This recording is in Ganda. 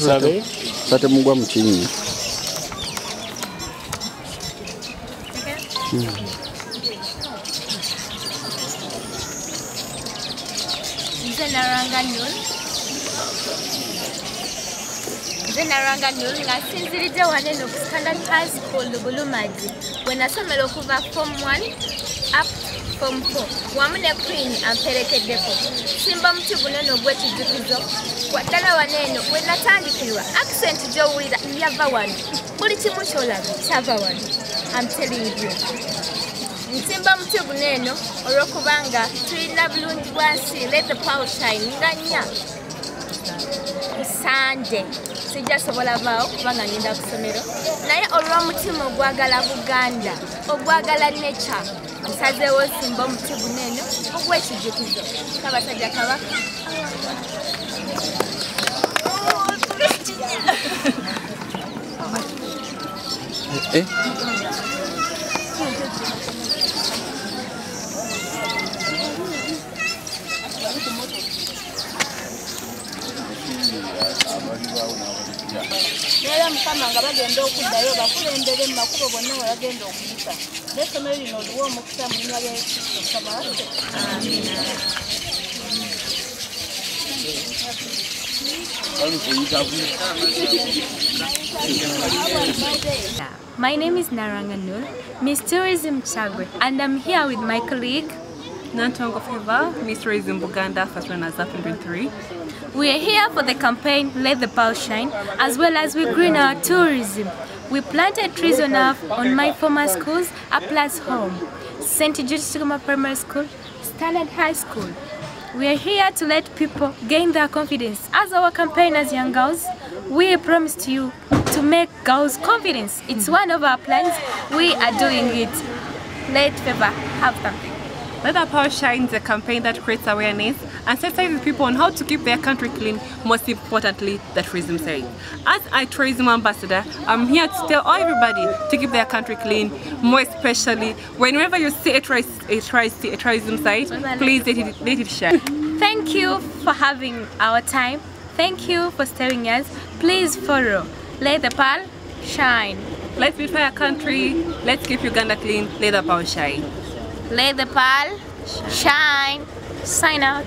Sate mugwa mukinyi. Nalwanga Nulu nga sinziridde wanene ku Standard High School Bulumaji we nasomera okuva Form 1 up Form 4 wamu ne Queen amperekeddeko. Simba muti bunene ogw'ekijjukizo waddala waneeno we natandikirwa accent gy'owulira yava wano buli kimu ky'olaba kyava wano. I'm telling you. Nsimba muti buneeno olw'okubanga tulina bulungi bw'ensi let the power shine nga nnya Sunday sijja sobola vaawo kubanga ngenda ku ssomero naye olw'omutima ogwagala Buganda ogwagala nature nsazeewo simba omuti buneeno ogw'ekijjukizo Kabasajja Kabaka. Era Mukama nga bagenda okuddayo bakulembere mu makubo bonna we bagenda okuyita. N'essomero lino oluwa omukisa mu linnya lya Yesu Kristo. My name is Nalwanga Nulu, Miss Tourism Kyaggwe, and I'm here with my colleague Nantongo Favour, Miss Tourism Buganda, first one as 3. We are here for the campaign Let the Pearl Shine, as well as we green our tourism. We planted trees on my former schools, Aplas Home, St. Jude's Primary School, Standard High School. We are here to let people gain their confidence. As our campaigners, young girls, we promised you to make girls confidence. It's one of our plans. We are doing it. Let Favour have something. Let the Pearl Shine is a campaign that creates awareness and sensitizes people on how to keep their country clean, most importantly, the tourism side. As a tourism ambassador, I'm here to tell everybody to keep their country clean, more especially whenever you see a tourism site, please let it shine. Thank you for having our time. Thank you for staying us. Please follow. Let the Pearl Shine. Let's beautify our country. Let's keep Uganda clean. Let the Pearl shine. Let the Pearl Shine. Sign out.